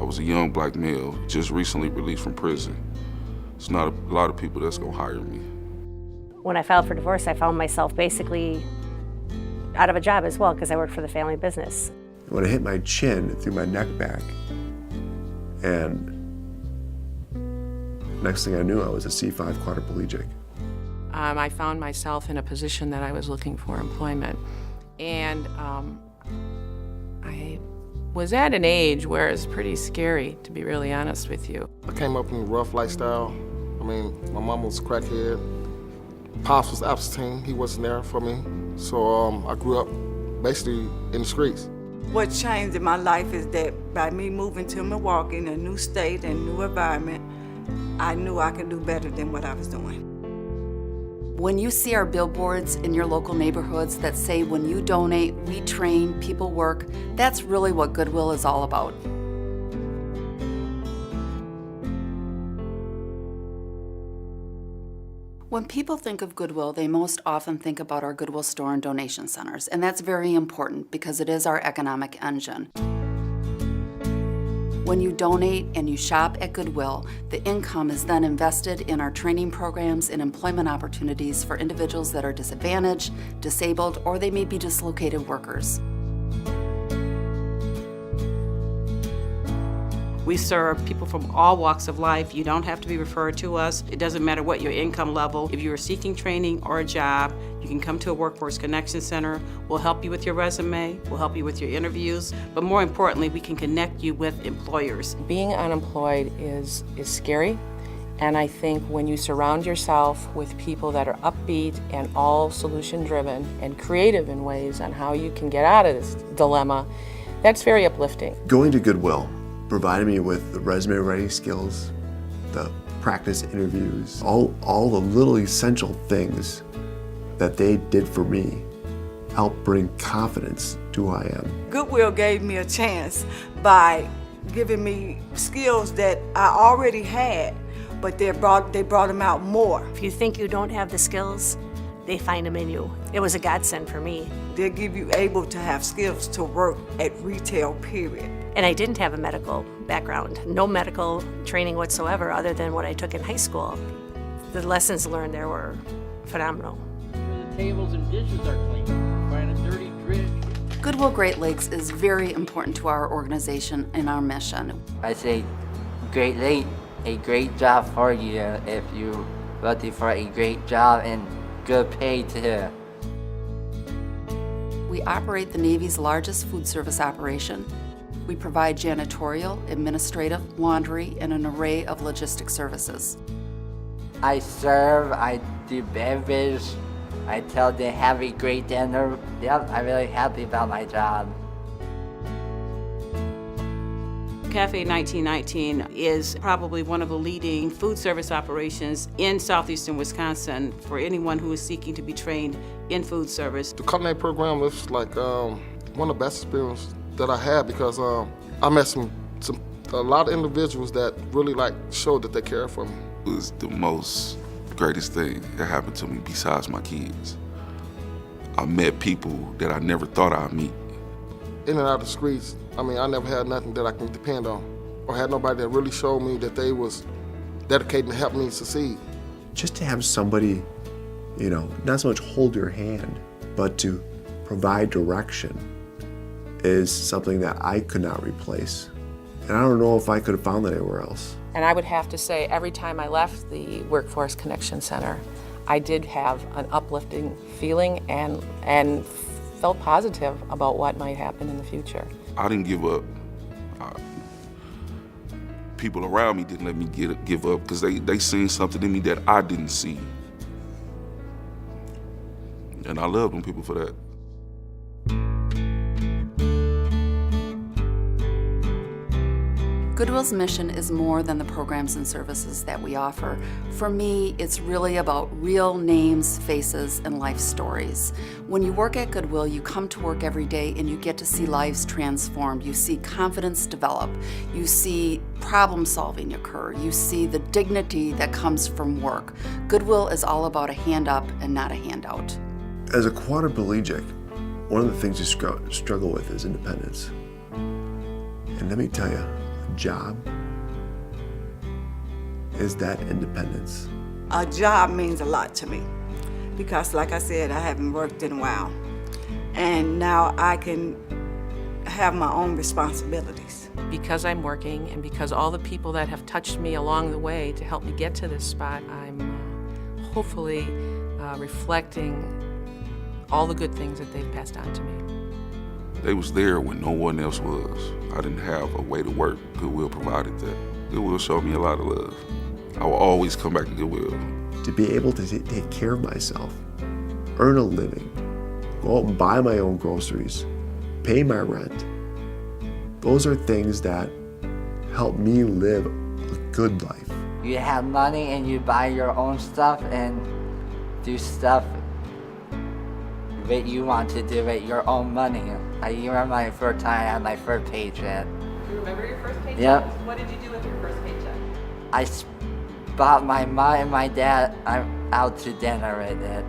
was a young black male, just recently released from prison. It's not a lot of people that's gonna hire me. When I filed for divorce, I found myself basically out of a job as well because I worked for the family business. When I hit my chin through my neck back, and next thing I knew, I was a C5 quadriplegic. I found myself in a position that I was looking for employment. And I was at an age where it's pretty scary, to be really honest with you. I came up in a rough lifestyle. I mean, my mom was a crackhead. Pops was absentee, he wasn't there for me. So I grew up basically in the streets. What changed in my life is that by me moving to Milwaukee in a new state and new environment, I knew I could do better than what I was doing. When you see our billboards in your local neighborhoods that say, when you donate, we train, people work, that's really what Goodwill is all about. When people think of Goodwill, they most often think about our Goodwill store and donation centers, and that's very important because it is our economic engine. When you donate and you shop at Goodwill, the income is then invested in our training programs and employment opportunities for individuals that are disadvantaged, disabled, or they may be dislocated workers. We serve people from all walks of life. You don't have to be referred to us. It doesn't matter what your income level. If you are seeking training or a job, you can come to a Workforce Connection Center. We'll help you with your resume. We'll help you with your interviews. But more importantly, we can connect you with employers. Being unemployed is scary. And I think when you surround yourself with people that are upbeat and all solution-driven and creative in ways on how you can get out of this dilemma, that's very uplifting. Going to Goodwill provided me with the resume writing skills, the practice interviews, all the little essential things that they did for me helped bring confidence to who I am. Goodwill gave me a chance by giving me skills that I already had, but they brought them out more. If you think you don't have the skills, they find them in you. It was a godsend for me. They give you able to have skills to work at retail, period. And I didn't have a medical background, no medical training whatsoever other than what I took in high school. The lessons learned there were phenomenal. The tables and dishes are clean. Find a dirty dish. Goodwill Great Lakes is very important to our organization and our mission. I say Great Lakes, a great job for you if you're looking for a great job and good pay too. We operate the Navy's largest food service operation. We provide janitorial, administrative, laundry, and an array of logistic services. I serve, I do beverage, I tell them have a great dinner. Yep, I'm really happy about my job. Cafe 1919 is probably one of the leading food service operations in southeastern Wisconsin for anyone who is seeking to be trained in food service. The culinary program was like one of the best experiences that I had because I met a lot of individuals that really showed that they cared for me. It was the greatest thing that happened to me besides my kids. I met people that I never thought I'd meet. In and out of the streets, I mean, I never had nothing that I can depend on or had nobody that really showed me that they was dedicated to help me succeed. Just to have somebody, not so much hold your hand, but to provide direction is something that I could not replace. And I don't know if I could have found that anywhere else. And I would have to say, every time I left the Workforce Connection Center, I did have an uplifting feeling and felt positive about what might happen in the future. I didn't give up. People around me didn't let me give up because they seen something in me that I didn't see. And I love them people for that. Goodwill's mission is more than the programs and services that we offer. For me, it's really about real names, faces, and life stories. When you work at Goodwill, you come to work every day and you get to see lives transformed. You see confidence develop. You see problem solving occur. You see the dignity that comes from work. Goodwill is all about a hand up and not a handout. As a quadriplegic, one of the things you struggle with is independence. And let me tell you, job is that independence. A job means a lot to me because, like I said, I haven't worked in a while. And now I can have my own responsibilities. Because I'm working and because all the people that have touched me along the way to help me get to this spot, I'm hopefully reflecting all the good things that they've passed on to me. They was there when no one else was. I didn't have a way to work. Goodwill provided that. Goodwill showed me a lot of love. I will always come back to Goodwill. To be able to take care of myself, earn a living, go out and buy my own groceries, pay my rent, those are things that help me live a good life. You have money and you buy your own stuff and do stuff that you want to do with your own money. I remember my first time I had my first paycheck. You remember your first paycheck? Yep. What did you do with your first paycheck? I bought my mom and my dad out to dinner with it.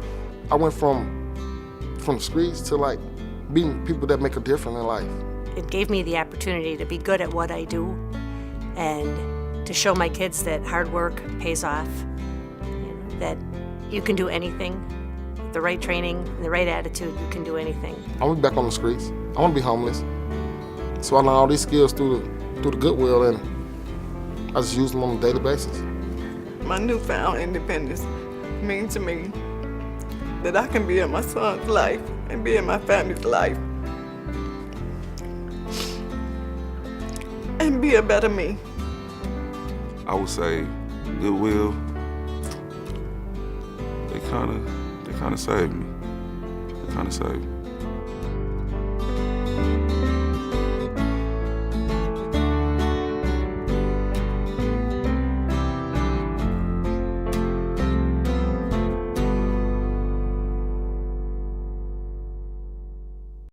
I went from the streets to like meeting people that make a difference in life. It gave me the opportunity to be good at what I do and to show my kids that hard work pays off, that you can do anything. With the right training and the right attitude, you can do anything. I want to be back on the streets. I want to be homeless. So I learned all these skills through the Goodwill, and I just use them on a daily basis. My newfound independence means to me that I can be in my son's life and be in my family's life and be a better me. I would say Goodwill, they kind of saved me. They kind of saved me.